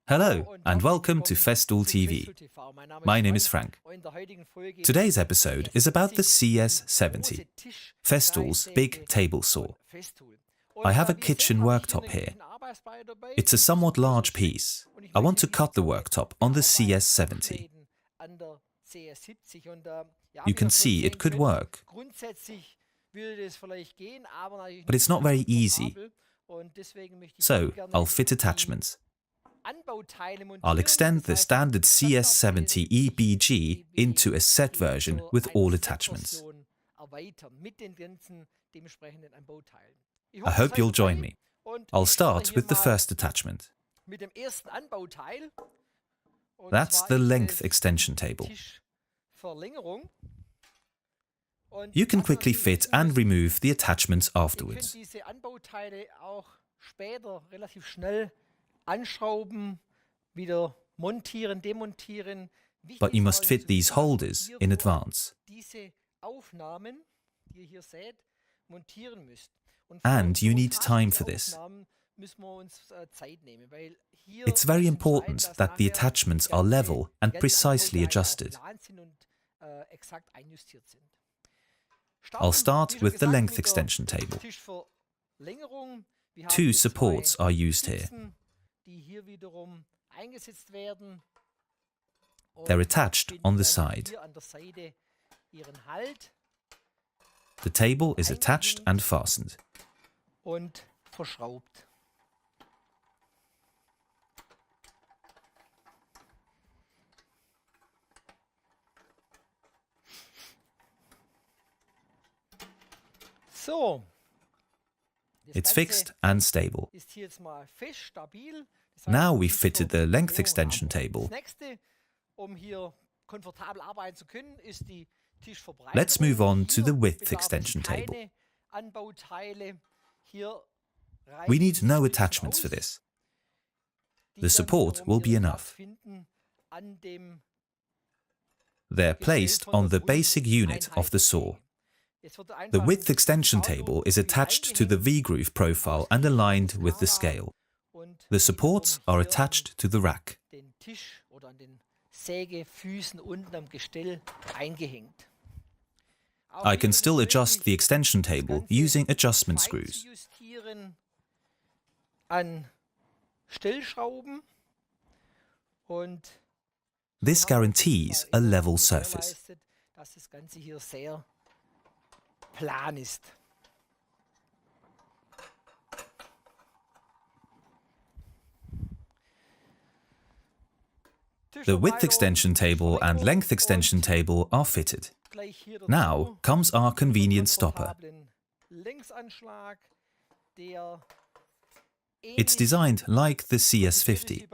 Hello and welcome to Festool TV. My name is Frank. Today's episode is about the CS70, Festool's big table saw. I have a kitchen worktop here. It's a somewhat large piece. I want to cut the worktop on the CS70. You can see it could work, but it's not very easy. So I'll fit attachments. I'll extend the standard CS70 EBG into a set version with all attachments. I hope you'll join me. I'll start with the first attachment. That's the length extension table. You can quickly fit and remove the attachments afterwards. But you must fit these holders in advance. And you need time for this. It's very important that the attachments are level and precisely adjusted. I'll start with the length extension table. Two supports are used here. They're attached on the side. The table is attached and fastened. It's fixed and stable. Now we've fitted the length extension table. Let's move on to the width extension table. We need no attachments for this. The support will be enough. They're placed on the basic unit of the saw. The width extension table is attached to the V-groove profile and aligned with the scale. The supports are attached to the rack. I can still adjust the extension table using adjustment screws. This guarantees a level surface. The width extension table and length extension table are fitted. Now comes our convenient stopper. It's designed like the CS50.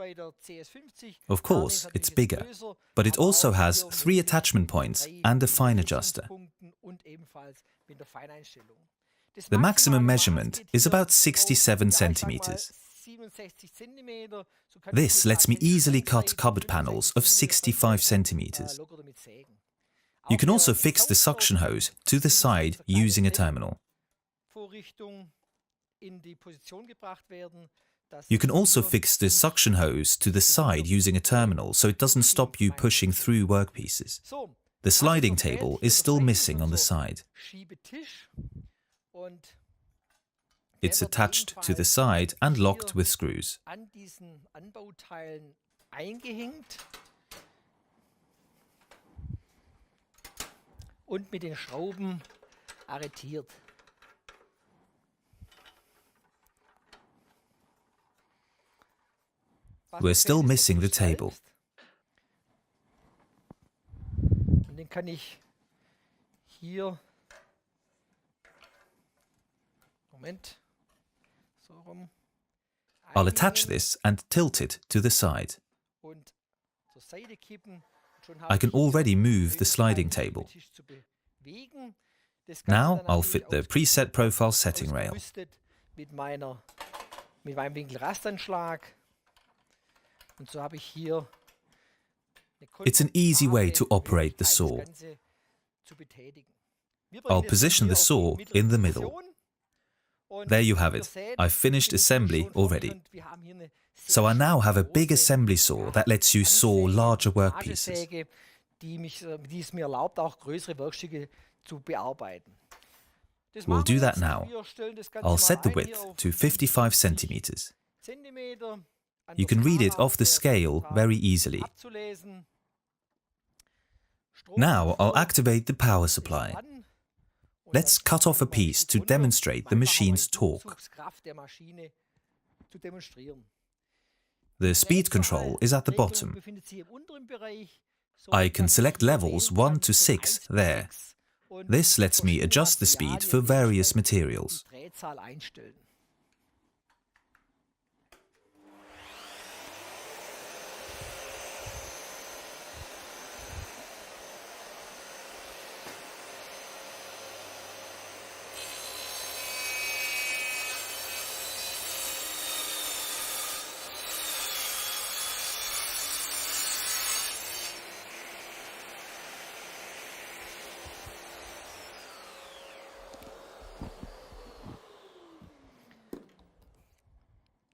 Of course, it's bigger, but it also has 3 attachment points and a fine adjuster. The maximum measurement is about 67 centimeters. This lets me easily cut cupboard panels of 65 centimeters. You can also fix the suction hose to the side using a terminal. You can also fix the suction hose to the side using a terminal so it doesn't stop you pushing through workpieces. The sliding table is still missing on the side. It's attached to the side and locked with screws. We're still missing the table. I'll attach this and tilt it to the side. I can already move the sliding table. Now I'll fit the preset profile setting rail. It's an easy way to operate the saw. I'll position the saw in the middle. There you have it. I've finished assembly already. So I now have a big assembly saw that lets you saw larger workpieces. We'll do that now. I'll set the width to 55 centimeters. You can read it off the scale very easily. Now I'll activate the power supply. Let's cut off a piece to demonstrate the machine's torque. The speed control is at the bottom. I can select levels 1 to 6 there. This lets me adjust the speed for various materials.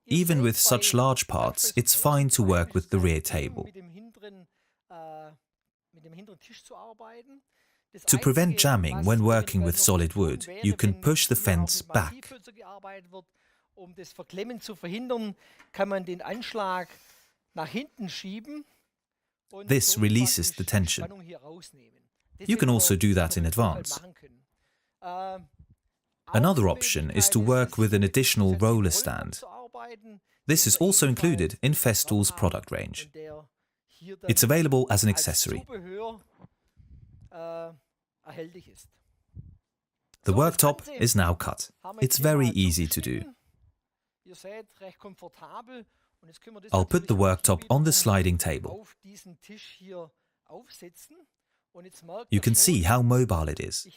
Even with such large parts, it's fine to work with the rear table. To prevent jamming when working with solid wood, you can push the fence back. This releases the tension. You can also do that in advance. Another option is to work with an additional roller stand. This is also included in Festool's product range. It's available as an accessory. The worktop is now cut. It's very easy to do. I'll put the worktop on the sliding table. You can see how mobile it is.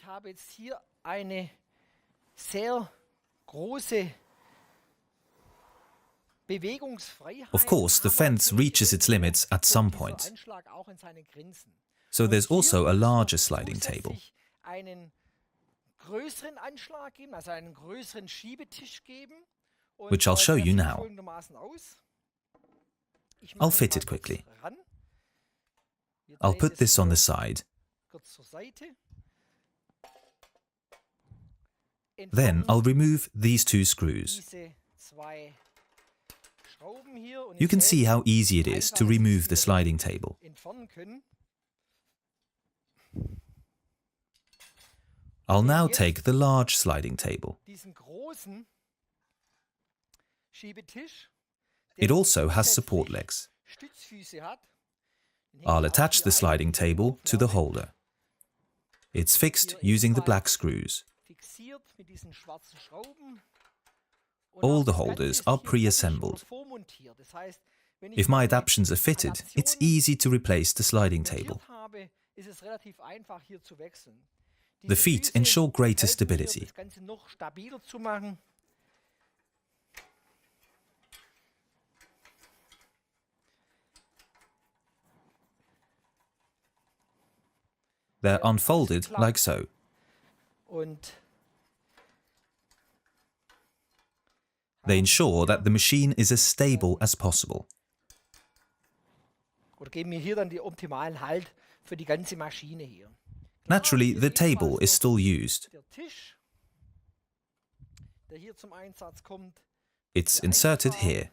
Of course, the fence reaches its limits at some point. So there's also a larger sliding table, which I'll show you now. I'll fit it quickly. I'll put this on the side. Then I'll remove these two screws. You can see how easy it is to remove the sliding table. I'll now take the large sliding table. It also has support legs. I'll attach the sliding table to the holder. It's fixed using the black screws. All the holders are pre-assembled. If my adaptions are fitted, it's easy to replace the sliding table. The feet ensure greater stability. They're unfolded like so. They ensure that the machine is as stable as possible. Naturally, the table is still used. It's inserted here.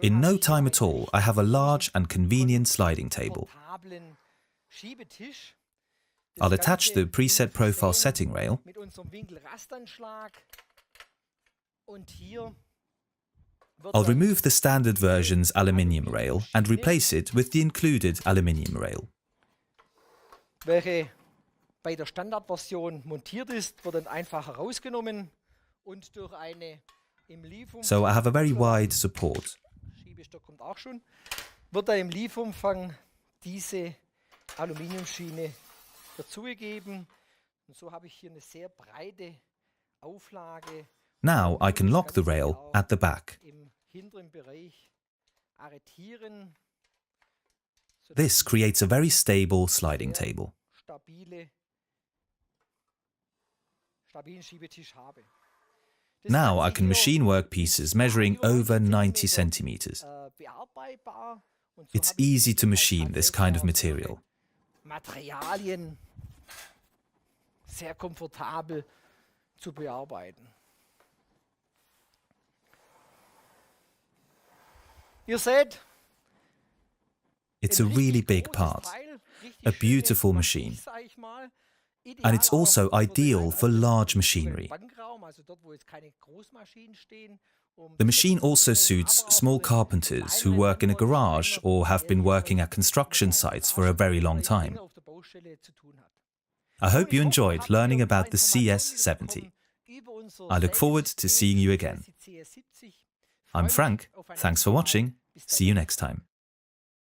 In no time at all, I have a large and convenient sliding table. I'll attach the preset profile setting rail. I'll remove the standard version's aluminium rail and replace it with the included aluminium rail. Welche bei der Standardversion montiert ist, wird dann einfach herausgenommen und durch eine im Liefumfang. So I have a very wide support. Schiebestock kommt auch schon. Wird dann im Liefumfang diese Aluminiumschiene dazugegeben. Und so habe ich hier eine sehr breite Auflage. Now I can lock the rail at the back. Im hinteren Bereich This creates a very stable sliding table. Now I can machine work pieces measuring over 90 centimeters. It's easy to machine this kind of material. Materialien sehr komfortabel zu bearbeiten. Ihr seht, It's a really big part, a beautiful machine, and it's also ideal for large machinery. The machine also suits small carpenters who work in a garage or have been working at construction sites for a very long time. I hope you enjoyed learning about the CS70. I look forward to seeing you again. I'm Frank, thanks for watching, see you next time.